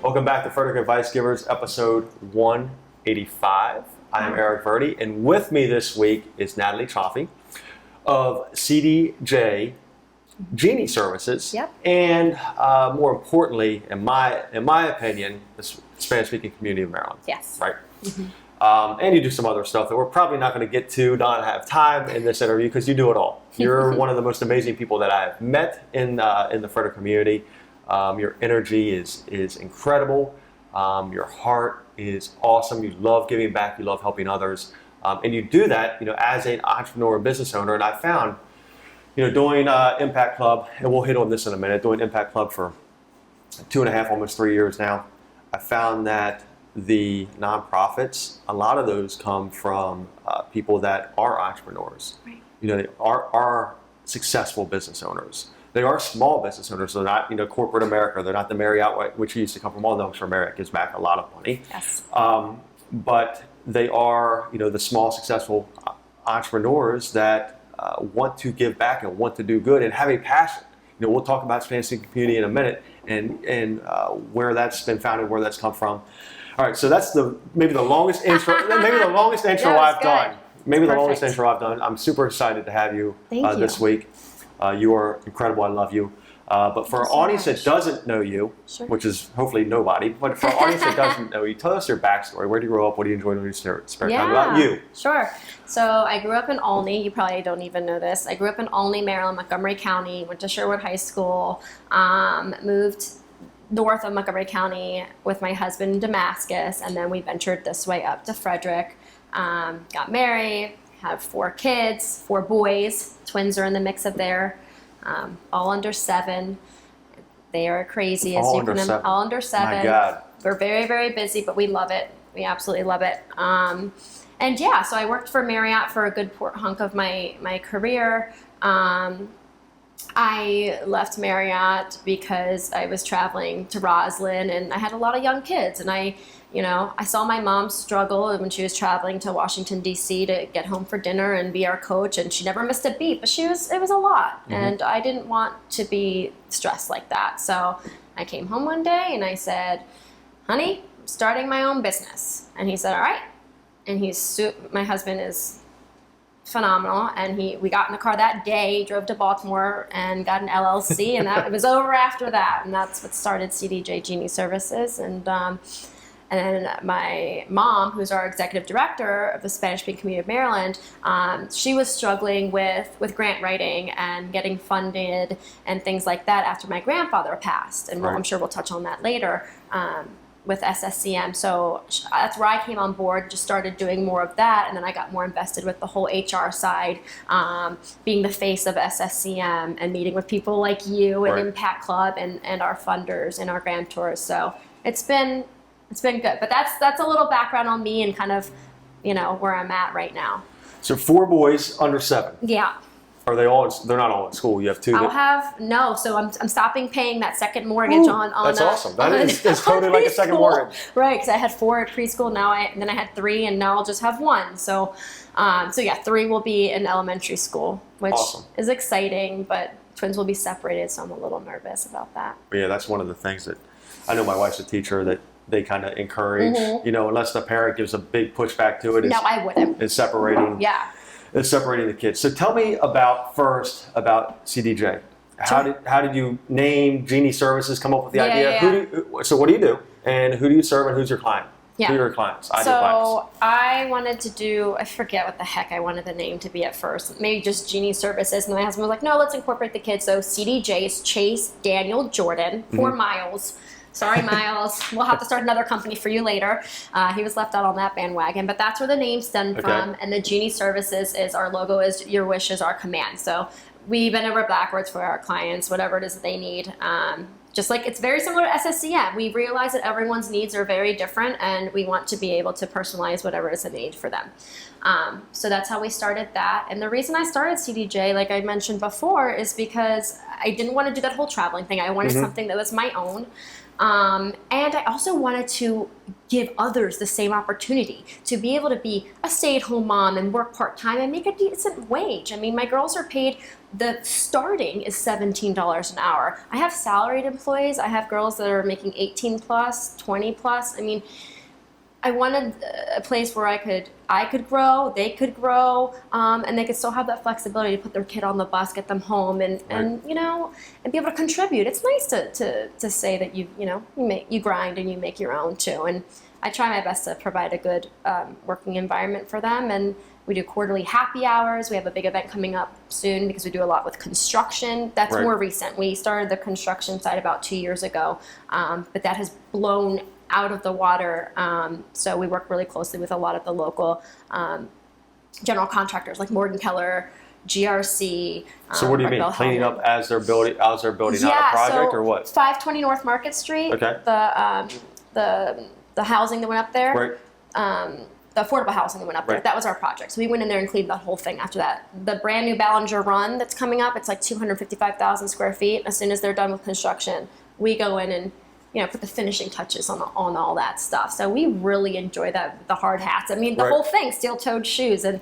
Welcome back to Frederick Advice Givers, episode 185. I am Eric Verdi, and with me this week is Natalie Cioffi of CDJ Genie Services. Yep. And more importantly, in my opinion, the Spanish-speaking community of Maryland. Yes. Right? Mm-hmm. And you do some other stuff that we're probably not going to get to, not have time in this interview, because you do it all. You're one of the most amazing people that I've met in the Frederick community. Your energy is incredible. Your heart is awesome. You love giving back. You love helping others, and you do that, as an entrepreneur, business owner. And I found, doing Impact Club, and we'll hit on this in a minute. Doing Impact Club for 2.5, almost 3 years now, I found that the nonprofits, a lot of those come from people that are entrepreneurs. Right. They are successful business owners. They are small business owners. They're not, corporate America. They're not the Marriott, which used to come from. Although I'm sure Marriott gives back a lot of money. Yes. But they are, the small successful entrepreneurs that want to give back and want to do good and have a passion. We'll talk about Spanish-speaking community in a minute and where that's been founded, where that's come from. All right, so that's maybe the longest intro. I've done. Maybe the longest intro I've done. I'm super excited to have you this week. You are incredible. I love you. But for our audience that doesn't know you, Sure. which is hopefully nobody, but for our audience that doesn't know you, tell us your backstory. Where do you grow up? What do you enjoy doing in your spare time? About you. Sure. So I grew up in Olney. You probably don't even know this. I grew up in Olney, Maryland, Montgomery County, went to Sherwood High School, moved north of Montgomery County with my husband in Damascus, and then we ventured this way up to Frederick, got married, have 4 kids, 4 boys. Twins are in the mix of there, all under 7. They are crazy as all you under can. 7. All under 7. My God. We're very, very busy, but we love it. We absolutely love it. And yeah, so I worked for Marriott for a good hunk of my career. I left Marriott because I was traveling to Roslyn and I had a lot of young kids, and I saw my mom struggle when she was traveling to Washington, D.C. to get home for dinner and be our coach, and she never missed a beat, but it was a lot. Mm-hmm. And I didn't want to be stressed like that. So I came home one day and I said, honey, I'm starting my own business. And he said, all right. And my husband is phenomenal, and we got in the car that day, drove to Baltimore and got an LLC, and it was over after that, and that's what started CDJ Genie Services. And then my mom, who's our executive director of the Spanish-speaking community of Maryland, she was struggling with grant writing and getting funded and things like that after my grandfather passed, and right. I'm sure we'll touch on that later. With SSCM. So that's where I came on board, just started doing more of that, and then I got more invested with the whole HR side, being the face of SSCM and meeting with people like you and right. Impact Club and our funders and our grantors. So it's been good. But that's a little background on me and kind of, where I'm at right now. So 4 boys under 7. Yeah. Are they all? They're not all in school. You have 2. So I'm stopping paying that second mortgage on. That's awesome. That is totally like a second mortgage. Right, because I had 4 at preschool. Then I had 3, and now I'll just have 1. So, 3 will be in elementary school, which awesome. Is exciting. But twins will be separated, so I'm a little nervous about that. But yeah, that's one of the things that I know. My wife's a teacher that they kind of encourage. Mm-hmm. Unless the parent gives a big pushback to it. No, I wouldn't. It's separating. Yeah. It's separating the kids. So tell me about CDJ. How did you name Genie Services? Come up with the idea? Yeah. So what do you do? And who do you serve? And who's your client? Yeah. Who are your clients? I wanted to do, I forget what the heck I wanted the name to be at first. Maybe just Genie Services. And my husband was like, no, let's incorporate the kids. So CDJ is Chase Daniel Jordan, 4 Miles. Sorry, Miles. We'll have to start another company for you later. He was left out on that bandwagon, but that's where the name stemmed from. And the Genie Services is our logo is your wish is our command. So we bend over backwards for our clients, whatever it is that they need. Just like it's very similar to SSCM. We realize that everyone's needs are very different, and we want to be able to personalize whatever is a need for them. So that's how we started that. And the reason I started CDJ, like I mentioned before, is because I didn't want to do that whole traveling thing. I wanted something that was my own. And I also wanted to give others the same opportunity to be able to be a stay-at-home mom and work part-time and make a decent wage. I mean, my girls are paid, the starting is $17 an hour. I have salaried employees. I have girls that are making 18 plus, 20 plus. I mean, I wanted a place where I could grow, they could grow, and they could still have that flexibility to put their kid on the bus, get them home, and you know, and be able to contribute. It's nice to say that you grind and you make your own too. And I try my best to provide a good working environment for them. And we do quarterly happy hours. We have a big event coming up soon because we do a lot with construction. That's more recent. We started the construction side about 2 years ago, but that has blown out of the water. So we work really closely with a lot of the local general contractors like Morgan Keller, GRC. So what do you mean? Cleaning up as they're building out a project, or what? 520 North Market Street. Okay. The housing that went up there. Right. The affordable housing that went up there. That was our project. So we went in there and cleaned the whole thing after that. The brand new Ballinger Run that's coming up, it's like 255,000 square feet. As soon as they're done with construction, we go in and put the finishing touches on all that stuff. So we really enjoy that, the hard hats. I mean, the whole thing, steel-toed shoes. And,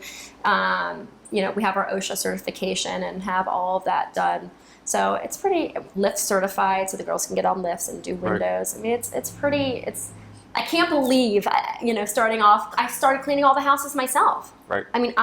we have our OSHA certification and have all of that done. So it's pretty lift certified, so the girls can get on lifts and do windows. I mean, I can't believe, starting off, I started cleaning all the houses myself. Right. I mean,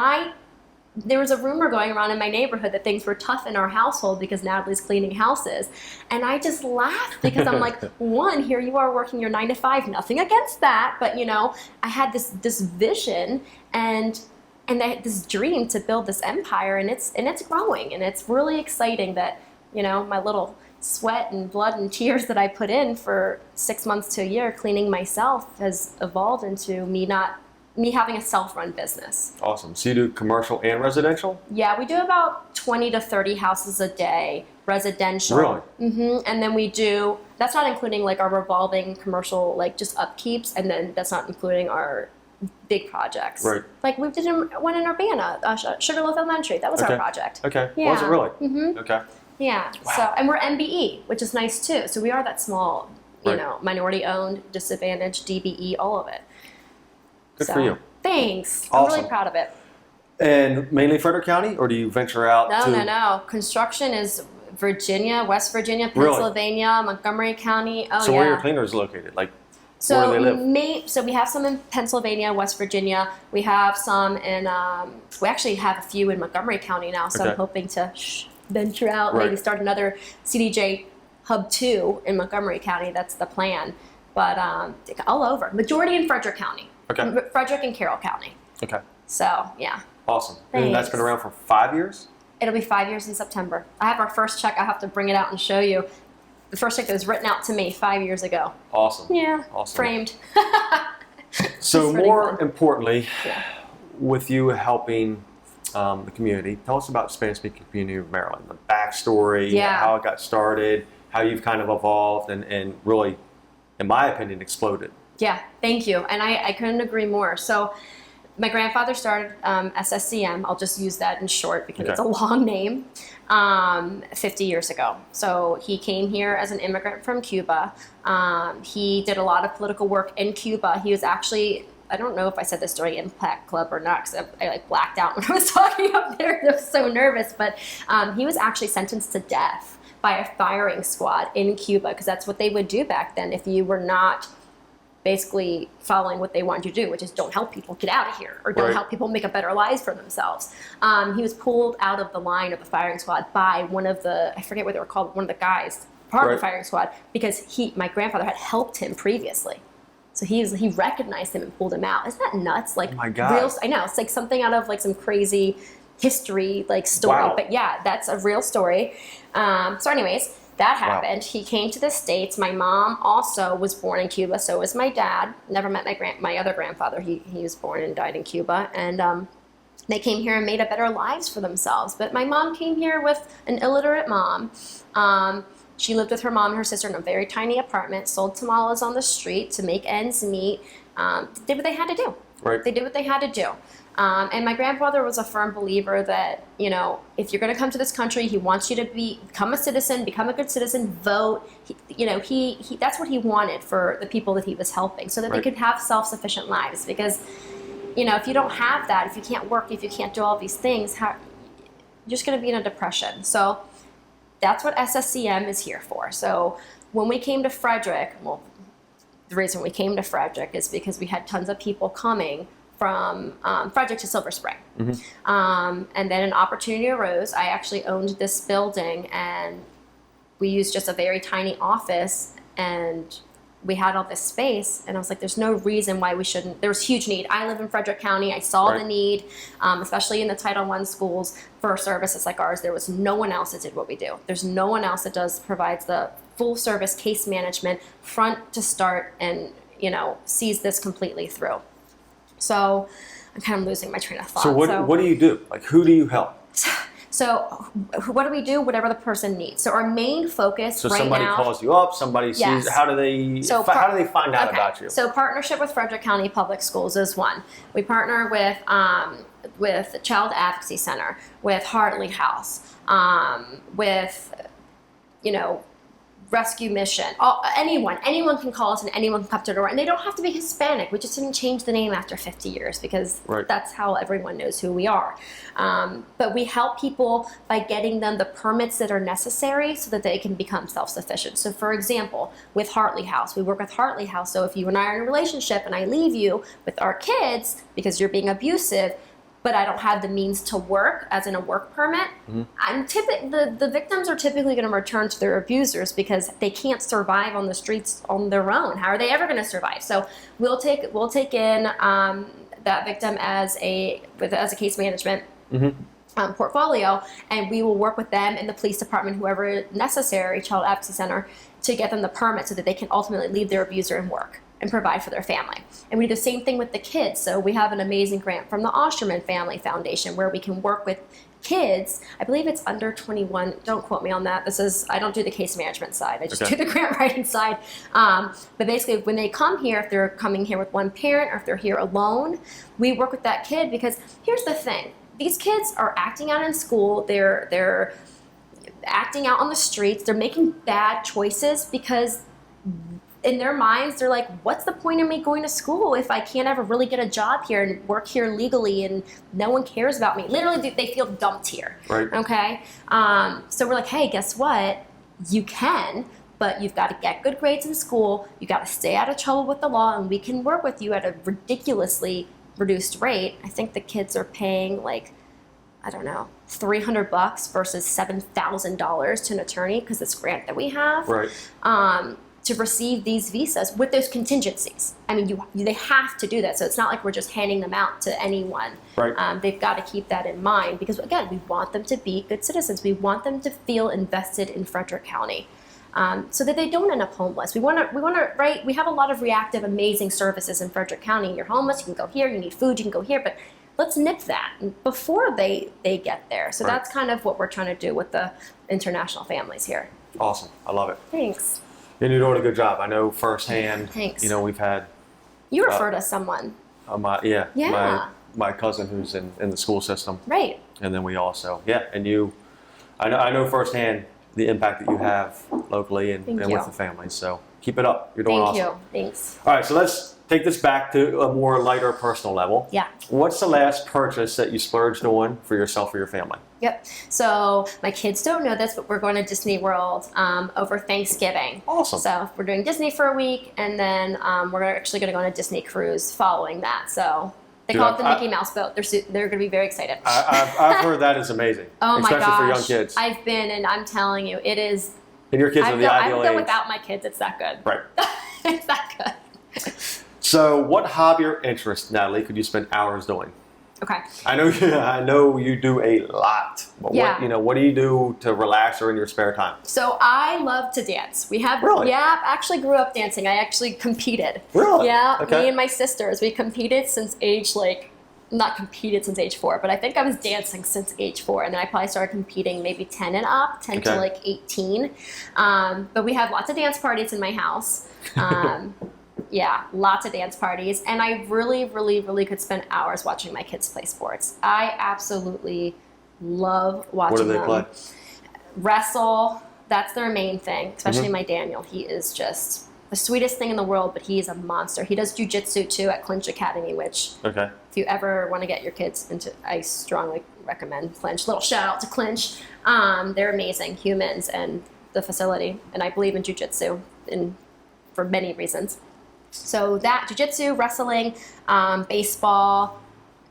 there was a rumor going around in my neighborhood that things were tough in our household because Natalie's cleaning houses. And I just laughed because I'm like, one, here you are working your 9 to 5, nothing against that. But, I had this vision and this dream to build this empire, and it's growing. And it's really exciting that, my little sweat and blood and tears that I put in for 6 months to a year cleaning myself has evolved into me having a self-run business. Awesome. So you do commercial and residential? Yeah, we do about 20 to 30 houses a day, residential. Really? Mm-hmm. And then we do, that's not including like our revolving commercial, like just upkeeps, and then that's not including our big projects. Right. Like we did one in Urbana, Sugarloaf Elementary. That was our project. Okay. Yeah. Was it really? Mm-hmm. Okay. Yeah. Wow. So, and we're MBE, which is nice too. So we are that small, minority owned, disadvantaged, DBE, all of it. Good for you. Thanks. Awesome. I'm really proud of it. And mainly Frederick County, or do you venture out to? No. Construction is Virginia, West Virginia, Pennsylvania, Montgomery County. So where are your cleaners located? Like, where do they live? So we have some in Pennsylvania, West Virginia. We have some in, we actually have a few in Montgomery County now. So I'm hoping to venture out, maybe start another CDJ Hub 2 in Montgomery County. That's the plan. But all over. Majority in Frederick County. Okay. Frederick and Carroll County. Okay. So, yeah. Awesome. Thanks. And that's been around for 5 years? It'll be 5 years in September. I have our first check. I have to bring it out and show you. The first check that was written out to me 5 years ago. Awesome. Yeah. Awesome. Framed. So more importantly, with you helping the community, tell us about Spanish-speaking community of Maryland, the backstory, how it got started, how you've kind of evolved and really, in my opinion, exploded. Yeah, thank you. And I couldn't agree more. So my grandfather started SSCM. I'll just use that in short because it's a long name. 50 years ago. So he came here as an immigrant from Cuba. He did a lot of political work in Cuba. He was actually, I don't know if I said this during Impact Club or not, because I like blacked out when I was talking up there. I was so nervous. But he was actually sentenced to death by a firing squad in Cuba, because that's what they would do back then if you were not basically following what they wanted you to do, which is don't help people get out of here, or don't help people make a better lives for themselves. He was pulled out of the line of the firing squad by one of the, I forget what they were called, one of the guys, part of the firing squad, because my grandfather had helped him previously. So he recognized him and pulled him out. Isn't that nuts? Like, oh my God. I know, it's like something out of like some crazy history like story, but yeah, that's a real story. So anyways, that happened. He came to the States. My mom also was born in Cuba. So was my dad. Never met my other grandfather. He was born and died in Cuba. And they came here and made a better lives for themselves. But my mom came here with an illiterate mom. She lived with her mom and her sister in a very tiny apartment, sold tamales on the street to make ends meet, did what they had to do. Right. They did what they had to do. And my grandfather was a firm believer that, you know, if you're going to come to this country, he wants you to become a citizen, become a good citizen, vote. He that's what he wanted for the people that he was helping, so that they could have self-sufficient lives. Because, you know, if you don't have that, if you can't work, if you can't do all these things, you're just going to be in a depression. So that's what SSCM is here for. So when we came to Frederick, well, the reason we came to Frederick is because we had tons of people coming from Frederick to Silver Spring. And then an opportunity arose. I actually owned this building, and we used just a very tiny office, and we had all this space, and I was like, there's no reason why we shouldn't. There was huge need. I live in Frederick County. I saw the need, especially in the Title I schools for services like ours. There was no one else that did what we do. There's no one else that provides the full service case management front to start, and, you know, sees this completely through. So I'm kind of losing my train of thought. So what do you do? Like, who do you help? So what do we do? Whatever the person needs. So our main focus right now. So somebody calls you up, somebody sees, how do they find out about you? So partnership with Frederick County Public Schools is one. We partner with Child Advocacy Center, with Hartley House, with, you know, Rescue Mission. Anyone can call us, and anyone can come to the door. And they don't have to be Hispanic. We just didn't change the name after 50 years because that's how everyone knows who we are. But we help people by getting them the permits that are necessary so that they can become self-sufficient. So for example, with Hartley House, we work with Hartley House. So if you and I are in a relationship and I leave you with our kids because you're being abusive, but I don't have the means to work, as in a work permit, the victims are typically going to return to their abusers because they can't survive on the streets on their own. How are they ever going to survive? So we'll take in that victim as a case management portfolio, and we will work with them in the police department, whoever necessary, Child Advocacy Center, to get them the permit so that they can ultimately leave their abuser and work and provide for their family. And we do the same thing with the kids. So we have an amazing grant from the Osterman Family Foundation where we can work with kids. I believe it's under 21. Don't quote me on that. I don't do the case management side. I just do the grant writing side. But basically, when they come here, if they're coming here with one parent or if they're here alone, we work with that kid, because here's the thing. These kids are acting out in school. They're acting out on the streets. They're making bad choices because in their minds, they're like, what's the point of me going to school if I can't ever really get a job here and work here legally and no one cares about me? Literally, they feel dumped here. Right. Okay? So we're like, hey, guess what? You can, but you've got to get good grades in school. You got to stay out of trouble with the law, and we can work with you at a ridiculously reduced rate. I think the kids are paying like, I don't know, $300 versus $7,000 to an attorney because this grant that we have. Right. To receive these visas with those contingencies. I mean, they have to do that. So it's not like we're just handing them out to anyone. Right. They've got to keep that in mind because, again, we want them to be good citizens. We want them to feel invested in Frederick County, so that they don't end up homeless. We want to, right? We have a lot of reactive, amazing services in Frederick County. You're homeless, you can go here. You need food, you can go here. But let's nip that before they get there. So that's kind of what we're trying to do with the international families here. Awesome. I love it. Thanks. And you're doing a good job. I know firsthand. Thanks. You know, we've had. You refer to someone. My cousin who's in the school system. Right. And then we also, and you, I know firsthand the impact that you have locally and with the families. So keep it up. You're doing awesome. Thank you. Thanks. All right, so let's take this back to a more lighter personal level. Yeah. What's the last purchase that you splurged on for yourself or your family? Yep. So my kids don't know this, but we're going to Disney World over Thanksgiving. Awesome. So we're doing Disney for a week, and then we're actually going to go on a Disney cruise following that. So they call it the Mickey Mouse boat. They're going to be very excited. I've heard that is amazing. Oh my gosh. Especially for young kids. I've been, and I'm telling you, it is. And your kids are the ideal age. I would go without my kids. It's that good. Right. It's that good. So what hobby or interest, Natalie, could you spend hours doing? Okay. I know you do a lot. But what do you do to relax or in your spare time? So I love to dance. Really? Yeah, I actually grew up dancing. I actually competed. Really? Yeah, okay. Me and my sisters, we competed since age not competed since age 4, but I think I was dancing since age 4, and then I probably started competing maybe 10 and up, 10 to like 18. But we have lots of dance parties in my house. Yeah, lots of dance parties. And I really, really, really could spend hours watching my kids play sports. I absolutely love watching What do they them. play? Wrestle, that's their main thing, especially Mm-hmm. my Daniel. He is just the sweetest thing in the world, but he's a monster. He does jujitsu too at Clinch Academy, which Okay. if you ever want to get your kids into, I strongly recommend Clinch. Little shout out to Clinch. They're amazing humans and the facility, and I believe in jujitsu for many reasons. So that jujitsu, wrestling, baseball,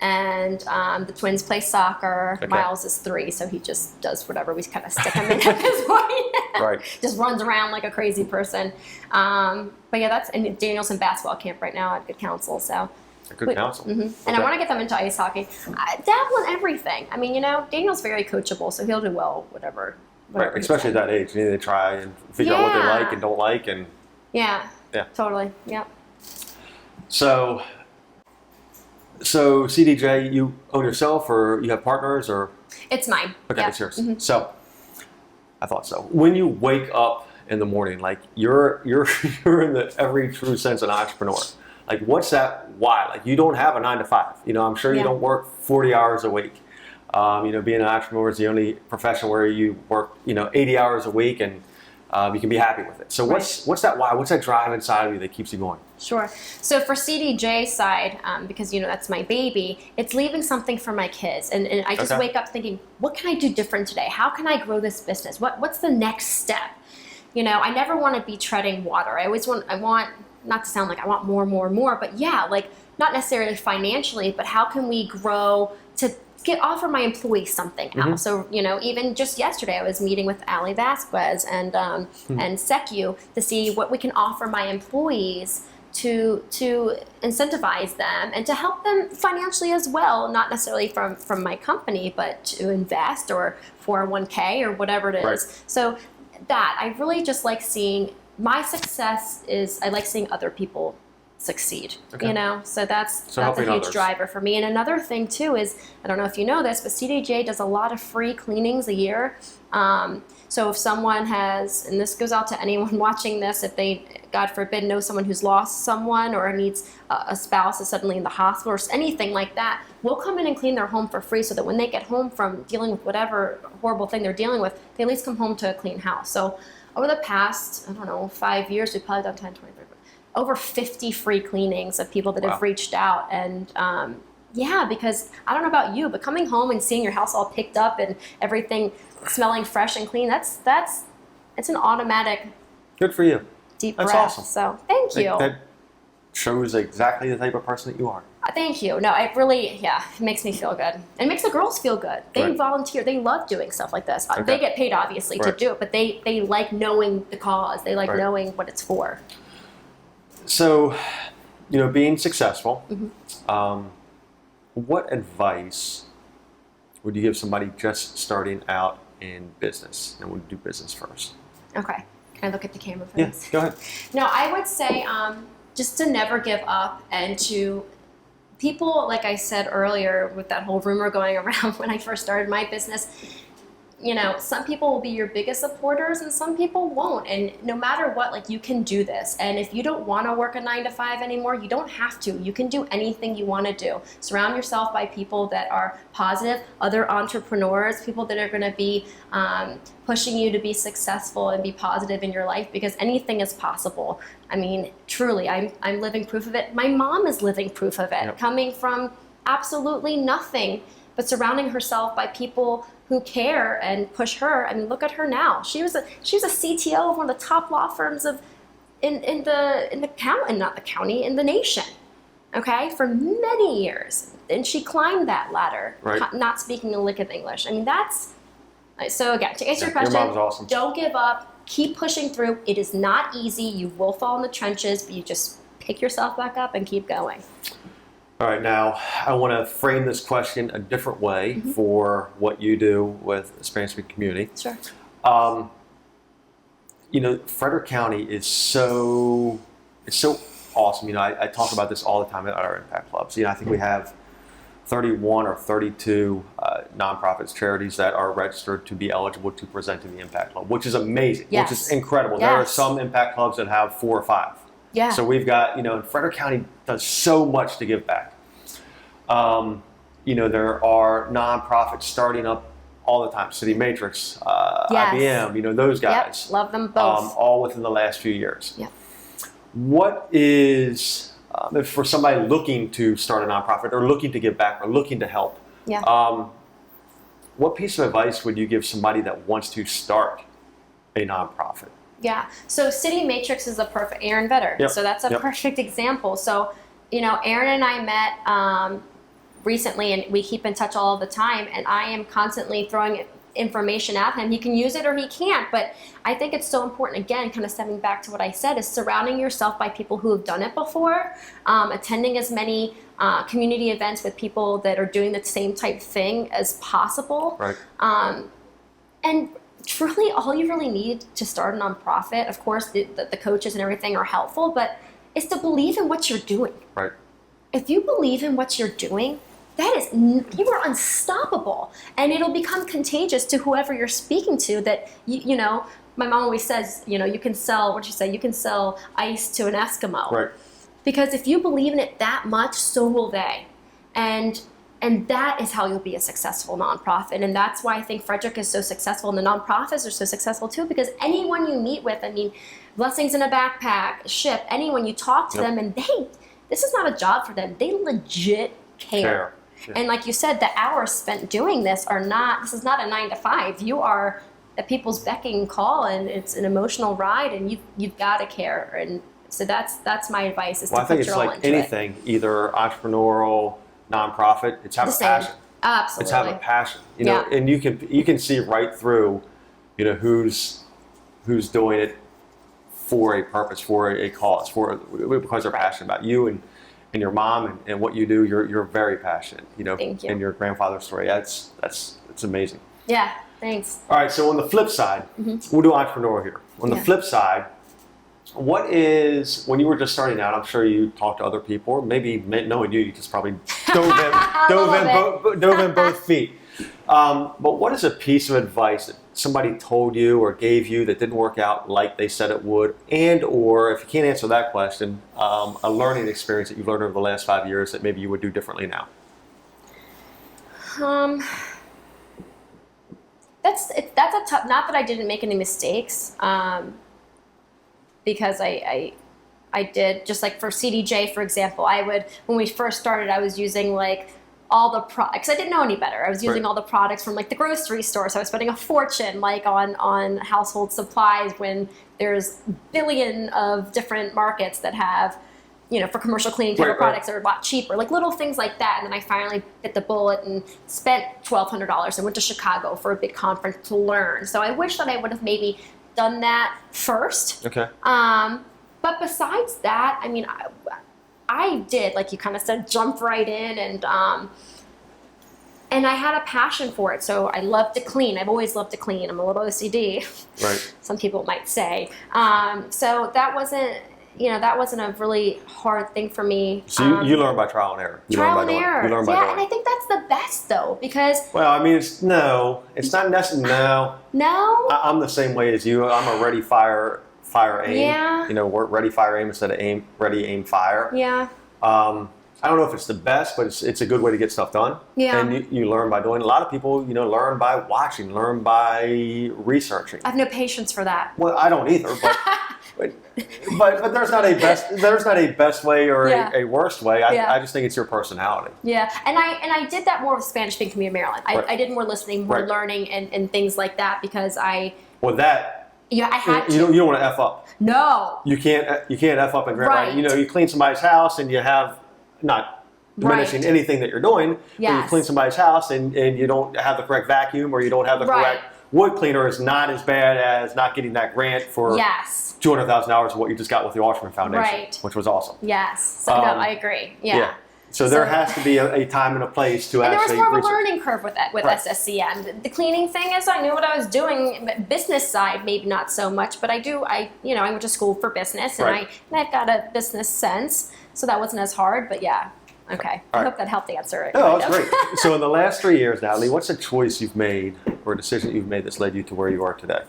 and the twins play soccer. Okay. Miles is 3, so he just does whatever we kind of stick him in at this point. Right. Just runs around like a crazy person. But yeah, and Daniel's in basketball camp right now at Good Counsel. So Good counsel. Mm-hmm. And Okay. I want to get them into ice hockey. I dabble in everything. I mean, Daniel's very coachable, so he'll do well, whatever Right, he's especially at in. that age. You need to try and figure out what they Yeah. like and don't like. And Yeah. Yeah. Totally. Yeah. so CDJ, you own yourself, or you have partners, or It's mine. okay, Yeah. it's yours. Mhm. So I thought so. When you wake up in the morning, like you're you're in the every true sense an entrepreneur. Like, what's that? Why? Like, you don't have a 9 to 5. I'm sure you Yeah. don't work 40 hours a week. Being an entrepreneur is the only profession where you work 80 hours a week, and you can be happy with it. So what's that why? What's that drive inside of you that keeps you going? Sure. So for CDJ side, because that's my baby, it's leaving something for my kids, and I just Okay. wake up thinking, what can I do different today? How can I grow this business? What's the next step? I never want to be treading water. I want not to sound like I want more, but yeah, like not necessarily financially, but how can we grow to offer my employees something else? So even just yesterday, I was meeting with Ali Vasquez and Secu to see what we can offer my employees to incentivize them and to help them financially as well, not necessarily from my company, but to invest or 401k or whatever it is. Right. So that I really just like seeing my success is I like seeing other people succeed. Okay. So that's a helping huge others. driver for me. And another thing too is, I don't know if you know this, but CDJ does a lot of free cleanings a year. So if someone has, and this goes out to anyone watching this, if they, God forbid, know someone who's lost someone or needs a spouse is suddenly in the hospital or anything like that, we'll come in and clean their home for free so that when they get home from dealing with whatever horrible thing they're dealing with, they at least come home to a clean house. So over the past, 5 years, we've probably done 10, 20, 30, over 50 free cleanings of people that Wow. have reached out. And because I don't know about you, but coming home and seeing your house all picked up and everything smelling fresh and clean, it's an automatic Good for you. deep That's breath. awesome. So thank you. That shows exactly the type of person that you are. Thank you. No, it really, it makes me feel good. It makes the girls feel good. They Right. volunteer. They love doing stuff like this. Okay. They get paid, obviously, to Right. do it, but they like knowing the cause. They like Right. knowing what it's for. So, being successful, Mm-hmm. what advice would you give somebody just starting out in business and would do business first? Okay. Can I look at the camera for Yeah, this? go ahead. No, I would say just to never give up and to people, like I said earlier, with that whole rumor going around when I first started my business, some people will be your biggest supporters and some people won't. And no matter what, you can do this. And if you don't want to work a 9 to 5 anymore, you don't have to. You can do anything you want to do. Surround yourself by people that are positive, other entrepreneurs, people that are going to be pushing you to be successful and be positive in your life, because anything is possible. I mean, truly, I'm living proof of it. My mom is living proof of it, Yep. coming from absolutely nothing, but surrounding herself by people who care and push her. I mean, look at her now. She was a CTO of one of the top law firms in the county, not the county, in the nation. Okay, for many years, and she climbed that ladder, Right. not speaking a lick of English. I mean, that's so. Again, to answer your Your question, mom's awesome. don't give up. Keep pushing through. It is not easy. You will fall in the trenches, but you just pick yourself back up and keep going. All right, now I want to frame this question a different way Mm-hmm. for what you do with the Spanish-speaking community. Sure. Frederick County is so awesome. I talk about this all the time at our impact clubs. I think we have 31 or 32 nonprofits, charities that are registered to be eligible to present in the impact club, which is amazing, Yes. which is incredible. There are Yes. some impact clubs that have 4 or 5. Yeah. So we've got, and Frederick County does so much to give back. There are nonprofits starting up all the time. City Matrix, Yes. IBM, those guys. Yep. Love them both. All within the last few years. Yep. What is, if for somebody looking to start a nonprofit or looking to give back or looking to help, Yeah. what piece of advice would you give somebody that wants to start a nonprofit? Yeah. So City Matrix is a perfect, Aaron Vetter. Yep. So that's a Yep. perfect example. So, Aaron and I met recently, and we keep in touch all the time, and I am constantly throwing information at him. He can use it or he can't, but I think it's so important, again, kind of stepping back to what I said, is surrounding yourself by people who have done it before, attending as many community events with people that are doing the same type thing as possible. Right. And truly, all you really need to start a nonprofit, of course, the coaches and everything are helpful, but is to believe in what you're doing. Right. If you believe in what you're doing, you are unstoppable, and it'll become contagious to whoever you're speaking to. That my mom always says, you can sell. What'd you say? You can sell ice to an Eskimo. Right. Because if you believe in it that much, so will they, and that is how you'll be a successful nonprofit. And that's why I think Frederick is so successful, and the nonprofits are so successful too. Because anyone you meet with, blessings in a backpack, ship, anyone you talk to Yep. them, and this is not a job for them. They legit care. Yeah. And like you said, the hours spent doing this this is not a 9 to 5. You are at people's beck and call, and it's an emotional ride, and you've got to care. And so that's my advice, is Well, to I think put it's your all like into anything, either entrepreneurial, nonprofit, it's have The a same. passion. Absolutely. It's have a passion, Yeah. and you can see right through, who's doing it for a purpose, for a cause, because they're passionate about you and your mom and what you do. You're very passionate, Thank you. And your grandfather's story. That's amazing. Yeah, thanks. All right, so on the flip side, we'll do entrepreneur here. On the Yeah. flip side, what is, when you were just starting out, I'm sure you talked to other people, or maybe knowing you just probably dove in both feet. But what is a piece of advice that somebody told you or gave you that didn't work out like they said it would, or if you can't answer that question, a learning experience that you've learned over the last 5 years that maybe you would do differently now? That's a tough. Not that I didn't make any mistakes, because I did, just like for CDJ, for example. When we first started, I was using all the products. I didn't know any better. I was using all the products from the grocery store. So I was spending a fortune on household supplies, when there's a billion of different markets that have, for commercial cleaning type of products that are a lot cheaper, little things like that. And then I finally bit the bullet and spent $1,200 and went to Chicago for a big conference to learn. So I wish that I would have maybe done that first. Okay. But besides that, I did, like you kind of said, jump right in, and I had a passion for it. So I love to clean. I've always loved to clean. I'm a little OCD. Right. Some people might say. So that wasn't a really hard thing for me. So you learn by trial and error. You learn by doing. Yeah, and I think that's the best though, because. Well, it's not necessarily, no. No? I'm the same way as you. I'm a ready, fire, aim. Yeah. Work ready, fire, aim instead of ready, aim, fire. Yeah. I don't know if it's the best, but it's a good way to get stuff done. Yeah. And you learn by doing. A lot of people, learn by watching, learn by researching. I have no patience for that. Well, I don't either, but there's not a best way or a worst way. I just think it's your personality. Yeah, and I did that more with Spanish speaking community of Maryland. I did more listening, more learning, and things like that, because I had to. You don't want to F up. No. You can't F up and grab. Right. You clean somebody's house and you have, not diminishing anything that you're doing, but you clean somebody's house and you don't have the correct vacuum, or you don't have the correct wood cleaner, is not as bad as not getting that grant for $200,000 of what you just got with the Washington Foundation, which was awesome. Yes. So no, I agree. Yeah. So there has to be a time and a place to actually. And there was more of a learning curve with that, with SSCM. The cleaning thing is, I knew what I was doing. Business side, maybe not so much, but I went to school for business, and I've got a business sense, so that wasn't as hard. But yeah, okay. I hope that helped answer it. No, that's great. So in the last 3 years, Natalie, what's a choice you've made or a decision you've made that's led you to where you are today?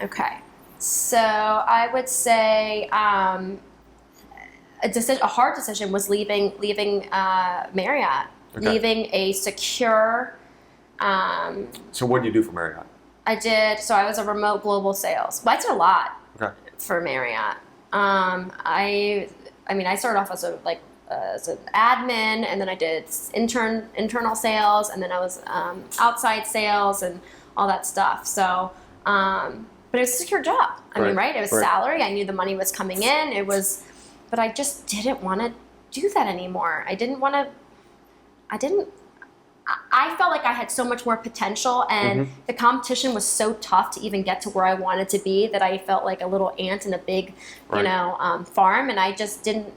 Okay. So I would say a hard decision was leaving Marriott, Okay. leaving a secure. So what do you do for Marriott? So I was a remote global sales. But I did a lot Okay. for Marriott. I started off as as an admin, and then I did internal sales, and then I was outside sales and all that stuff. So, but it was a secure job. I mean, right? It was salary. I knew the money was coming in. But I just didn't want to do that anymore. I felt like I had so much more potential, and the competition was so tough to even get to where I wanted to be that I felt like a little ant in a big, farm, and I just didn't.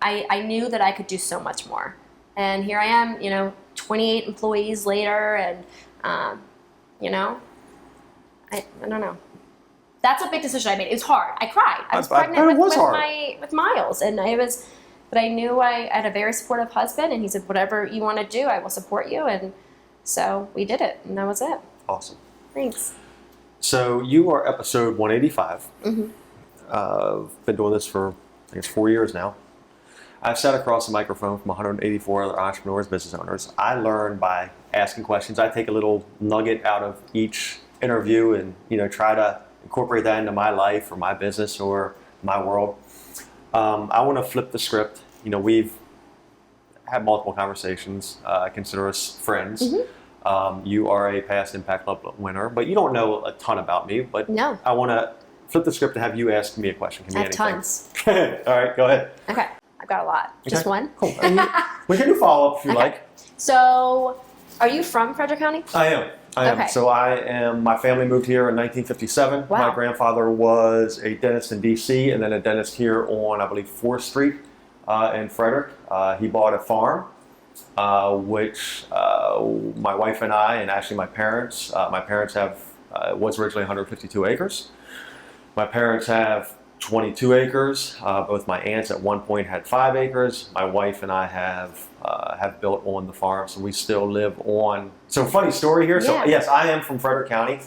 I knew that I could do so much more, and here I am, 28 employees later, and I don't know. That's a big decision I made. It was hard. I cried. I was pregnant with Miles, and but I knew I had a very supportive husband, and he said, whatever you want to do, I will support you. And so we did it, and that was it. Awesome. Thanks. So you are episode 185. I've been doing this for, I guess, 4 years now. I've sat across the microphone from 184 other entrepreneurs, business owners. I learn by asking questions. I take a little nugget out of each interview and, try to incorporate that into my life or my business or my world. I want to flip the script. We've had multiple conversations. I consider us friends. You are a past Impact Club winner, but you don't know a ton about me. But no. I want to flip the script and have you ask me a question. Can be anything. Tons. All right, go ahead. Okay, I've got a lot. Okay. Just one? Cool. We can do follow-up if you like. So, are you from Frederick County? I am. Okay. So my family moved here in 1957. Wow. My grandfather was a dentist in D.C. and then a dentist here on, I believe, 4th Street in Frederick. He bought a farm, which my wife and I, and actually my parents have, was originally 152 acres. My parents have 22 acres. Both my aunts at one point had 5 acres. My wife and I have built on the farm, so we still live on. So funny story here. So yes, I am from Frederick County.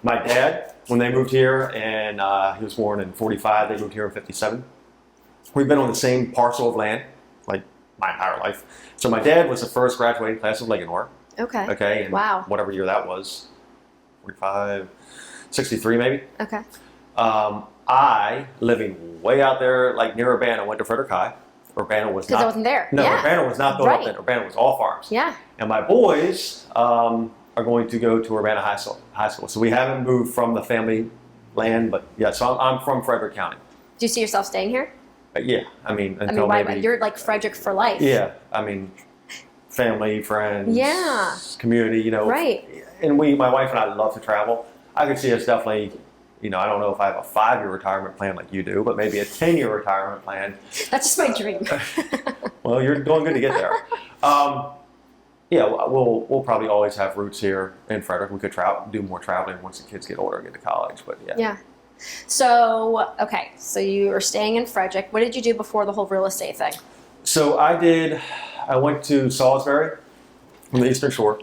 My dad, when they moved here, and he was born in 45, they moved here in 57. We've been on the same parcel of land like my entire life. So my dad was the first graduating class of Leganor. Okay. And wow. Whatever year that was, 45, 63 maybe. Okay. I, living way out there, like near Urbana, went to Frederick High. Urbana was not. Because I wasn't there. No, Urbana was not built up then. Urbana was all farms. Yeah. And my boys are going to go to Urbana High School. So we haven't moved from the family land, but yeah. So I'm from Frederick County. Do you see yourself staying here? Yeah. Until maybe. You're like Frederick for life. Yeah. Family, friends. Yeah. Community. Right. And my wife and I love to travel. I could see us definitely. I don't know if I have a 5-year retirement plan like you do, but maybe a 10-year retirement plan. That's just my dream. Well, you're doing good to get there. We'll probably always have roots here in Frederick. We could do more traveling once the kids get older and get to college, but yeah. Yeah. So, okay. So you were staying in Frederick. What did you do before the whole real estate thing? So I went to Salisbury from the Eastern Shore.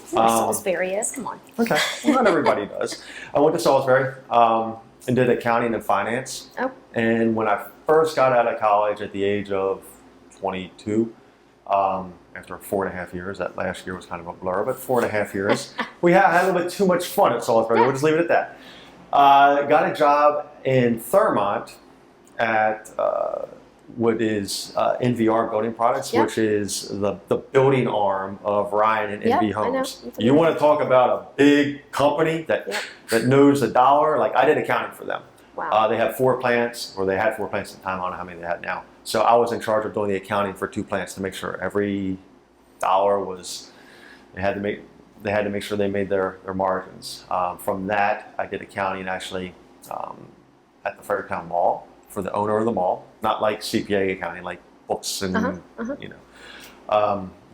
Salisbury is. Come on. Okay. Well, not everybody does. I went to Salisbury and did accounting and finance. Oh. And when I first got out of college at the age of 22, after 4.5 years, that last year was kind of a blur, but 4.5 years, we had a little bit too much fun at Salisbury. We'll just leave it at that. Got a job in Thurmont at what is NVR Building Products, which is the building arm of Ryan and NV Homes. You want to talk about a big company that knows the dollar? Like, I did accounting for them. Wow. They have 4 plants, or they had 4 plants at the time. I don't know how many they had now. So I was in charge of doing the accounting for 2 plants to make sure every dollar was. They had to make sure they made their margins. From that, I did accounting actually at the Fredericktown Mall for the owner of the mall, not like CPA accounting, like books and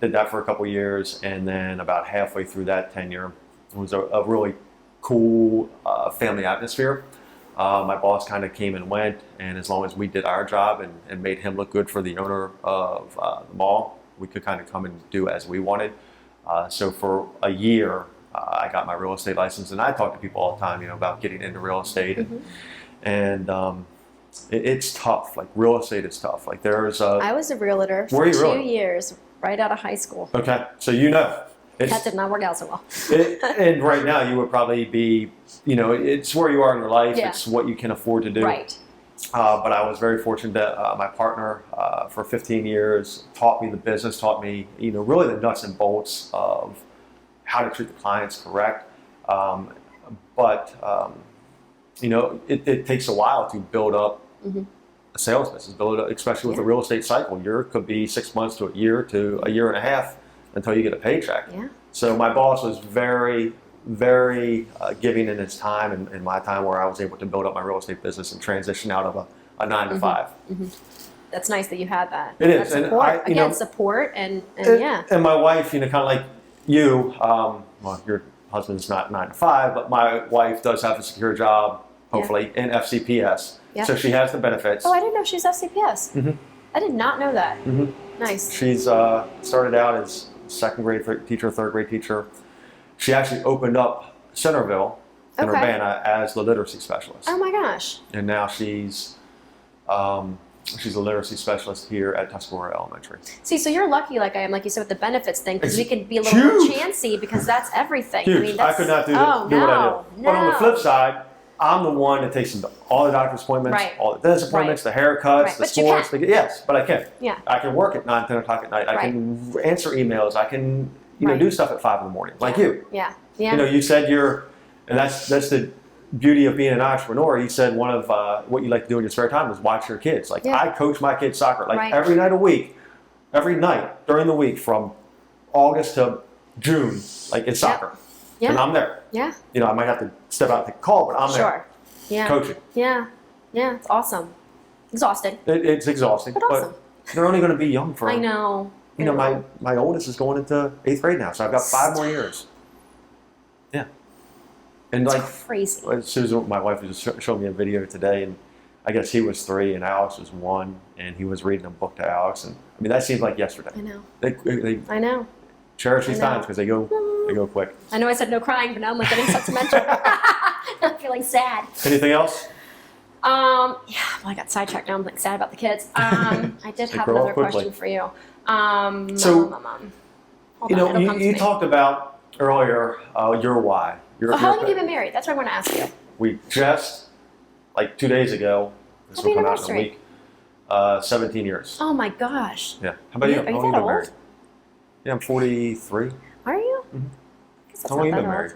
did that for a couple years, and then about halfway through that tenure, it was a really cool family atmosphere. My boss kind of came and went, and as long as we did our job and made him look good for the owner of the mall, we could kind of come and do as we wanted. So for a year, I got my real estate license, and I talk to people all the time, about getting into real estate, and It's tough. Like real estate is tough. Like there's I was a realtor Were for you 2 really? years, right out of high school. Okay, so you know. That did not work out so well. And right now you would probably be, it's where you are in your life. Yeah. It's what you can afford to do. Right. But I was very fortunate that my partner for 15 years taught me the business, taught me, really the nuts and bolts of how to treat the clients correct. It takes a while to build up a sales business, build it up, especially with the real estate cycle. It could be 6 months to a year and a half until you get a paycheck. Yeah. So my boss was very, very giving in his time and my time, where I was able to build up my real estate business and transition out of a 9 to 5. That's nice that you had that. It is. That And support. support and yeah. And my wife, kind of like you, well, your husband's not 9 to 5, but my wife does have a secure job, hopefully, in FCPS. Yeah. So she has the benefits. Oh, I didn't know she was FCPS. I did not know that. Nice. She's started out as second grade teacher, third grade teacher. She actually opened up Centerville in Urbana as the literacy specialist. Oh my gosh. And now she's a literacy specialist here at Tuscarora Elementary. See, so you're lucky, like I am, like you said, with the benefits thing, because we could be a little more chancy, because that's everything. Huge. I mean, that's, I could not do what I do. No. But on the flip side, I'm the one that takes them to all the doctor's appointments, all the dentist appointments, the haircuts, the But sports. Yes, but I can. Yeah. I can work at 9, 10 o'clock at night. I can answer emails. I can, do stuff at 5 in the morning, like you. Yeah. Yeah. You said and that's the beauty of being an entrepreneur. You said one of what you like to do in your spare time is watch your kids. Like I coach my kids soccer, every night every night during the week from August to June, like it's soccer. Yeah. And I'm there. Yeah. I might have to step out and take a call, but I'm there. Yeah. Coaching. Yeah. Yeah. It's awesome. Exhausting. It's exhausting, but awesome. They're only going to be young for. I know. My oldest is going into 8th grade now, so I've got 5 more years. Yeah. And it's crazy. Susan, my wife, was just showing me a video today, and I guess he was 3 and Alex was 1, and he was reading a book to Alex, and I mean that seems like yesterday. I know. They I know. cherish these times because they go quick. I know I said no crying, but now I'm like getting sentimental. I'm feeling sad. Anything else? Well, I got sidetracked now. I'm like sad about the kids. I did have another question for you. You talked about earlier your why. How long have you been married? That's what I want to ask you. We just, like 2 days ago, this will come out in a week, 17 years. Oh my gosh. Yeah. How about you? Are you that old? Married? Yeah, I'm 43. Are you? How long have you been married?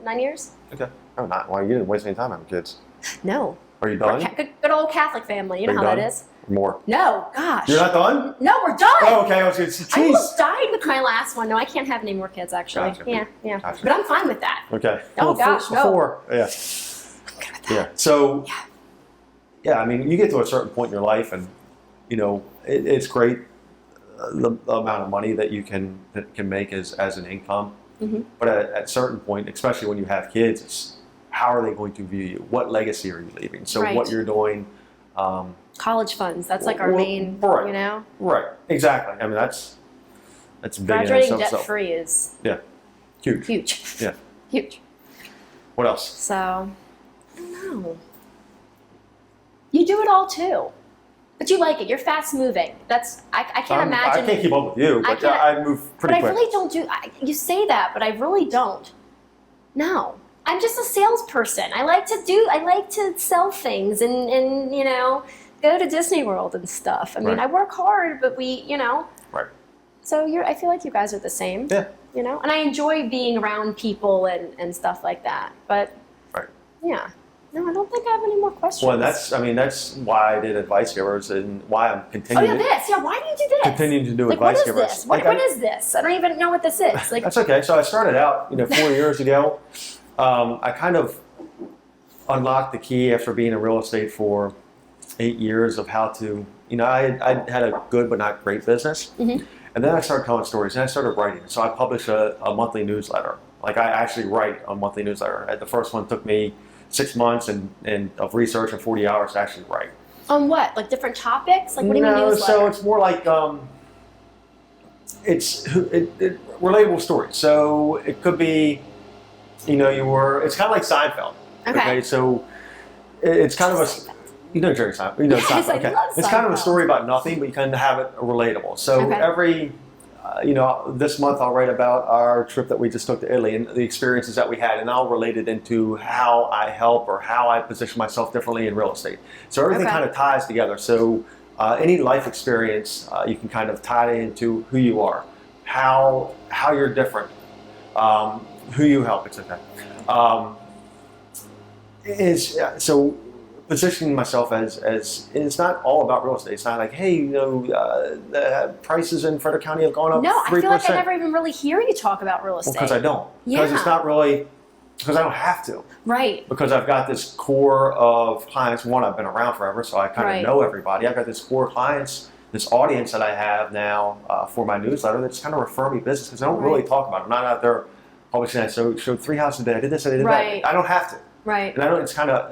9 years. Okay. Oh, not. Well, you didn't waste any time having kids. No. Are you done? Good old Catholic family. You know how that is. More. No, gosh. You're not done? No, we're done. Oh, okay. I was going to say, I almost died with my last one. No, I can't have any more kids, actually. Gotcha. Yeah. Gotcha. But I'm fine with that. Okay. Oh, gosh, no. 4. Yeah. I'm good with that. Yeah. So, yeah, I mean, you get to a certain point in your life, and, it's great the amount of money that you can make as an income. But at a certain point, especially when you have kids, it's how are they going to view you? What legacy are you leaving? So what you're doing. College funds. That's like our main, Right. Exactly. I mean, that's big. Graduating debt free is huge. Huge. Yeah. Huge. What else? So, I don't know. You do it all too. But you like it. You're fast moving. I can't imagine. I can't keep up with you, but I move pretty quick. But I really don't do. You say that, but I really don't. No, I'm just a salesperson. I like to sell things and go to Disney World and stuff. I mean, I work hard, but Right. So I feel like you guys are the same. Yeah. And I enjoy being around people and stuff like that. But. Right. Yeah. No, I don't think I have any more questions. Well, that's why I did Advice Givers and why I'm continuing. Oh, yeah, this. Yeah, why do you do this? Continuing to do Advice Givers. What is this? I don't even know what this is. That's okay. So I started out, 4 years ago. I kind of unlocked the key after being in real estate for 8 years of how to, I had a good but not great business. And then I started telling stories and I started writing. So I published a monthly newsletter. Like I actually write a monthly newsletter. The first one took me 6 months and of research and 40 hours to actually write. On what? Like different topics? Like what do you mean newsletter? So it's more like it's relatable stories. So it could be, it's kind of like Seinfeld. Okay. So it's kind of a, you know Jerry Seinfeld. You know Yes, Seinfeld. I Okay. love It's kind of a Seinfeld. story about nothing, but you kind of have it relatable. So Okay. every, this month I'll write about our trip that we just took to Italy and the experiences that we had, and I'll relate it into how I help or how I position myself differently in real estate. So everything Okay. kind of ties together. So any life experience, you can kind of tie into who you are, how you're different, who you help. It's okay. So positioning myself as and it's not all about real estate. It's not like, hey, the prices in Frederick County have gone up 3%. No, I feel like I never even really hear you talk about real estate. Because I don't. Because it's not really, because I don't have to. Right. Because I've got this core of clients. One, I've been around forever, so I kind of know everybody. I've got this core of clients, this audience that I have now for my newsletter that's kind of refer me business because I don't really talk about it. I'm not out there publishing that. So showed 3 houses today. I did this, I did that. I don't have to. Right. And I don't,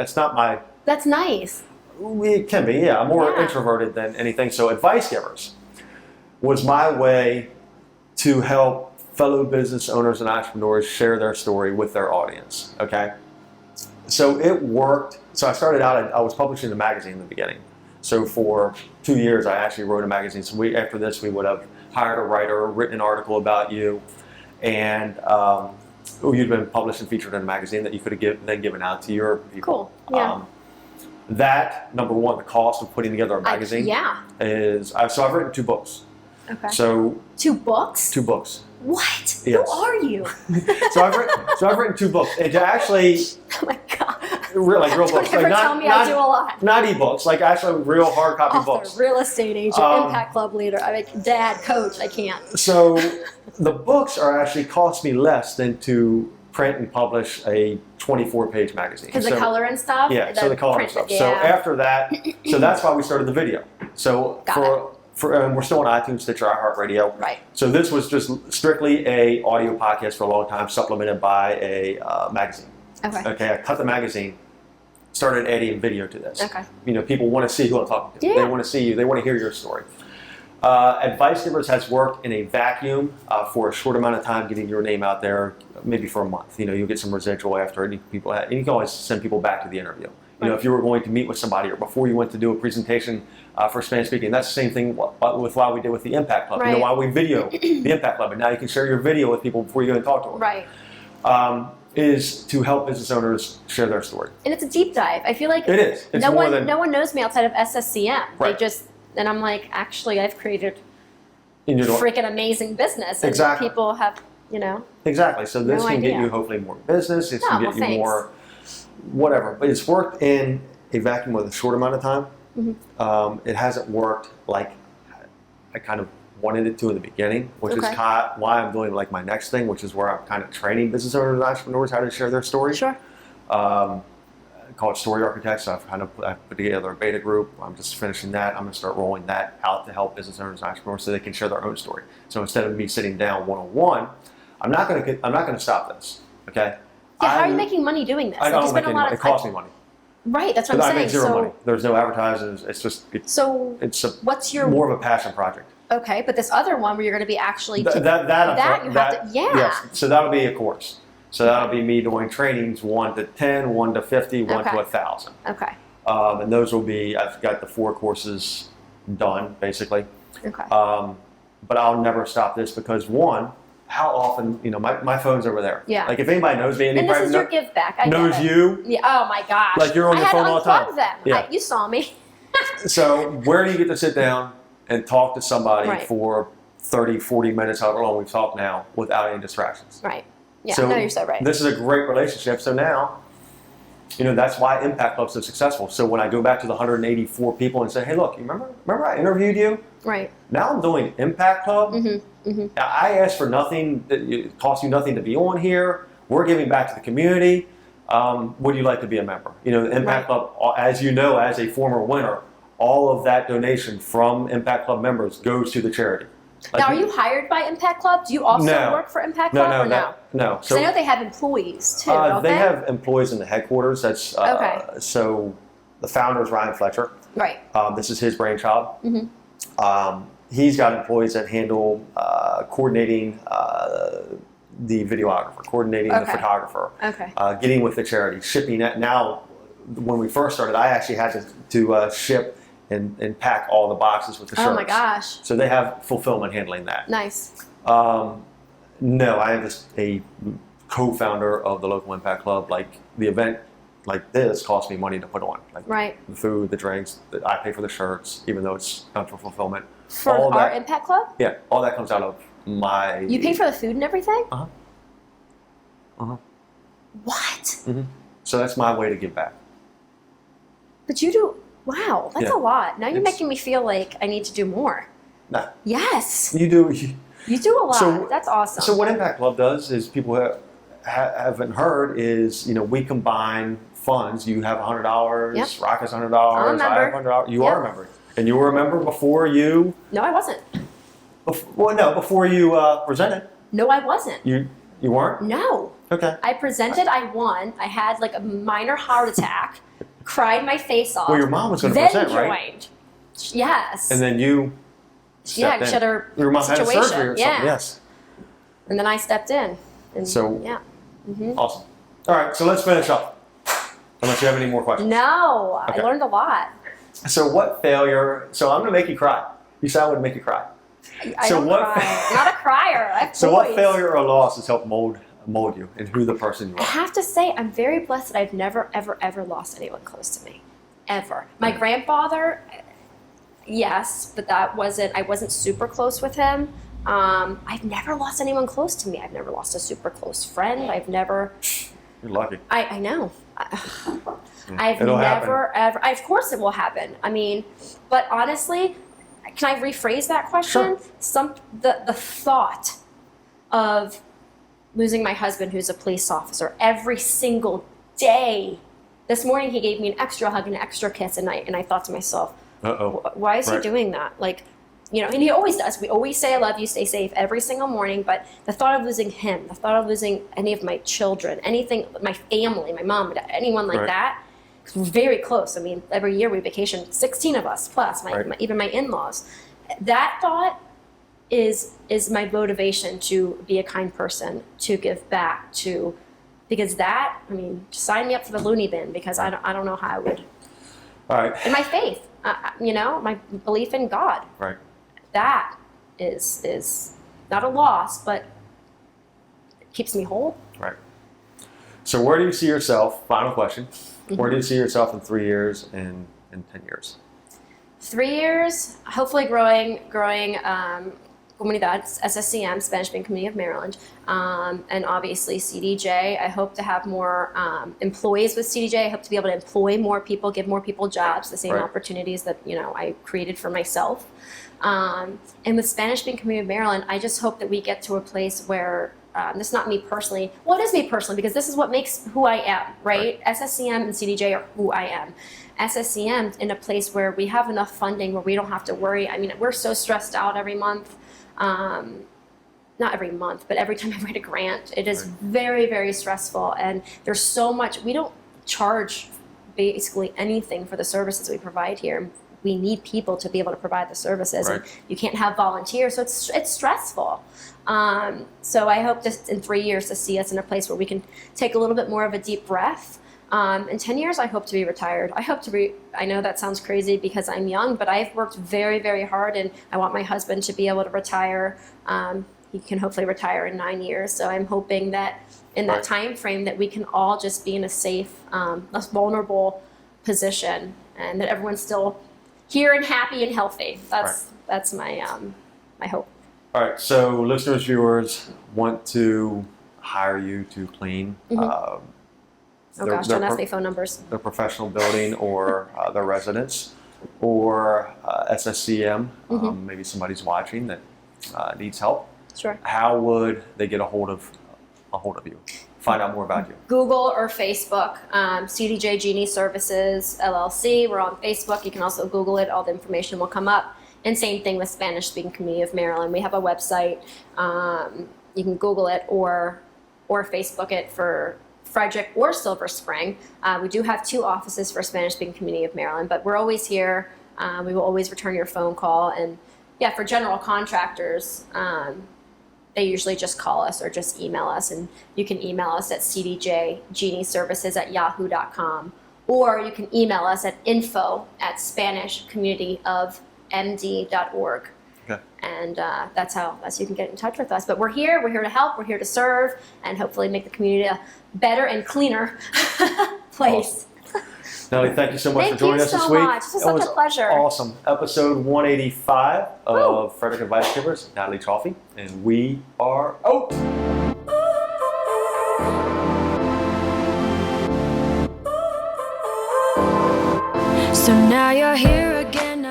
it's not my... That's nice. It can be, yeah. I'm more introverted than anything. So Advice Givers was my way to help fellow business owners and entrepreneurs share their story with their audience, okay? So it worked. So I started out, I was publishing a magazine in the beginning. So for 2 years, I actually wrote a magazine. So after this, we would have hired a writer, written an article about you, and you'd been published and featured in a magazine that you could have then given out to your people. Cool, yeah. That, number one, the cost of putting together a magazine is, so I've written 2 books. Okay. So 2 books? 2 books. What? Yes. Who are you? So I've written 2 books. And to actually, Oh my God. real books. Don't ever tell me I do a lot. Not e-books, like actually real hard copy Author, books. real estate agent, impact club leader, dad, coach, I can't. So the books are actually cost me less than to print and publish a 24-page magazine. Because the color and stuff? Yeah, so the color and stuff. Yeah. So after that, so that's why we started the video. So we're still on iTunes, Stitcher, iHeartRadio. Right. So this was just strictly a audio podcast for a long time, supplemented by a magazine. Okay, I cut the magazine, started adding video to this. Okay. People want to see who I'm talking to. Yeah. They want to see you. They want to hear your story. Advice Givers has worked in a vacuum for a short amount of time, getting your name out there, maybe for a month. You'll get some residual after, and you can always send people back to the interview. If you were going to meet with somebody or before you went to do a presentation for Spanish speaking, that's the same thing with why we did with the Impact Club. Right. Why we video the Impact Club, and now you can share your video with people before you go and talk to them. Right. Is to help business owners share their story. And it's a deep dive. I feel like it is. It's no more one knows me outside of SSCM. Right. And I'm like, actually, I've created in your freaking amazing business, and exactly. people have, Exactly. So this can get you hopefully more business. It can get you more whatever. But it's worked in a vacuum with a short amount of time. Mm-hmm. It hasn't worked like I kind of wanted it to in the beginning, which is why I'm doing like my next thing, which is where I'm kind of training business owners and entrepreneurs how to share their story. Sure. Called Story Architects. I've put together a beta group. I'm just finishing that. I'm going to start rolling that out to help business owners and entrepreneurs so they can share their own story. So instead of me sitting down one-on-one, I'm not going to stop this. Okay. Yeah, how are you making money doing this? I don't make any money. It costs me money. Right, that's what I'm saying. I make zero money. There's no advertising. It's just what's your more of a passion project. Okay, but this other one where you're going to be actually Yes. So that'll be a course. So that'll be me doing trainings 1 to 10, 1 to 50, 1 to 1,000. Okay. And those will be, I've got the 4 courses done basically. Okay. But I'll never stop this because one, how often, my phone's over there. Yeah. Like if anybody knows me, and this is your give back. I knows you. Yeah. Oh my gosh. Like you're on your phone all the time. I had to unplug them. Yeah. You saw me. So where do you get to sit down and talk to somebody for 30, 40 minutes, however long we've talked now, without any distractions? Right. Yeah, so no, you're so right. This is a great relationship. So now, that's why Impact Club's so successful. So when I go back to the 184 people and say, hey, look, you remember I interviewed you? Right. Now I'm doing Impact Club. Mm-hmm. Mm-hmm. Now I ask for nothing. It costs you nothing to be on here. We're giving back to the community. Would you like to be a member? The Impact Club, as you know, as a former winner, all of that donation from Impact Club members goes to the charity. Now, are you hired by Impact Club? Do you also work for Impact Club? No. So I know they have employees too, don't they? They have employees in the headquarters. That's so the founder is Ryan Fletcher. Right. This is his brainchild. Mm-hmm. He's got employees that handle coordinating the videographer, coordinating the photographer, getting with the charity, shipping that. Now, when we first started, I actually had to ship and pack all the boxes with the shirts. Oh my gosh. So they have fulfillment handling that. Nice. No, I am just a co-founder of the local impact club. Like the event like this costs me money to put on. Like Right. the food, the drinks, I pay for the shirts, even though it's done for fulfillment. For all our that, impact club? yeah, all that comes out of my. You pay for the food and everything? Uh-huh. Uh-huh. What? Mm-hmm. So that's my way to give back. But you do, wow, that's Yeah. a lot. Now you're It's- making me feel like I need to do more. Nah, Yes. you do. You do a lot. So- That's awesome. So what Impact Club does is people haven't heard is, we combine funds. You have $100. Yep. Rock has $100. I'm a I have member. $100. You Yep. are a member, and you were a member before you. No, I wasn't. Before you presented. No, I wasn't. You weren't. No. Okay. I presented, I won. I had like a minor heart attack, cried my face off. Well, your mom was going to then present, joined. right? Yes. And then you. yeah, stepped in. she had her Your mom had a situation. surgery or yeah. something. Yes. And then I stepped in. And So- yeah. Awesome. All right. So let's finish up. Unless you have any more questions. No, Okay. I learned a lot. So what failure? So I'm going to make you cry. You said I would make you cry. I So don't what- cry. Not a crier. I have So what boys. failure or loss has helped mold you and who the person you I are? have to say, I'm very blessed that I've never, ever, ever lost anyone close to me. Ever. My grandfather, yes, but I wasn't super close with him. I've never lost anyone close to me. I've never lost a super close friend. I've never, You're lucky. I know. I've It'll never, ever, of course it will happen. I mean, but honestly, can I rephrase that question? Sure. The thought of losing my husband, who's a police officer, every single day. This morning he gave me an extra hug and an extra kiss, and I thought to myself, Uh-oh. why is he Right. doing that? Like, and he always does. We always say I love you, stay safe every single morning, but the thought of losing him, the thought of losing any of my children, anything, my family, my mom, anyone like Right. that, 'cause we're very close. I mean, every year we vacation, 16 of us plus, Right. even my in-laws. That thought is my motivation to be a kind person, to give back, because that, I mean, sign me up for the loony bin, because I don't know how I would. All right. And my faith, my belief in God, Right. that is not a loss, but it keeps me whole. Right. So where do you see yourself? Final question. Where do you see yourself in 3 years and in 10 years? 3 years, hopefully growing Comunidad, SSCM, Spanish Speaking Community of Maryland, and obviously CDJ. I hope to have more employees with CDJ. I hope to be able to employ more people, give more people jobs, the same Right. opportunities that I created for myself. And with Spanish Speaking Community of Maryland, I just hope that we get to a place where this is not me personally. Well, it is me personally, because this is what makes who I am, right? SSCM and CDJ are who I am. SSCM in a place where we have enough funding where we don't have to worry. I mean, we're so stressed out every month. Not every month, but every time I write a grant, it is Right. very, very stressful. And there's so much, we don't charge basically anything for the services we provide here. We need people to be able to provide the services. Right. And you can't have volunteers, so it's stressful. So I hope just in 3 years to see us in a place where we can take a little bit more of a deep breath. In 10 years, I hope to be retired. I know that sounds crazy because I'm young, but I've worked very, very hard, and I want my husband to be able to retire. He can hopefully retire in 9 years. So I'm hoping that in that Right. time frame that we can all just be in a safe, less vulnerable position, and that everyone's still here and happy and healthy. That's my my hope. All right. So listeners, viewers want to hire you to clean. Oh gosh, don't ask me phone numbers. Their professional building or their residence or SSCM. Maybe somebody's watching that needs help. Sure. How would they get a hold of you? Find out more about you. Google or Facebook, CDJ Genie Services LLC. We're on Facebook. You can also Google it. All the information will come up. And same thing with Spanish Speaking Community of Maryland. We have a website. You can Google it or Facebook it for Frederick or Silver Spring. We do have 2 offices for Spanish Speaking Community of Maryland, but we're always here. We will always return your phone call. And yeah, for general contractors, they usually just call us or just email us, and you can email us at cdjgenieservices@yahoo.com, or you can email us at info@SpanishCommunityOfMD.org. Okay. And that's how you can get in touch with us. But we're here to help, we're here to serve, and hopefully make the community a better and cleaner place. Awesome. Natalie, thank you so much Thank for joining you us this so week. much. This was such a pleasure. Awesome. Episode 185 of Frederick Advice Givers, Natalie Cioffi, and we are out. So now you're here again.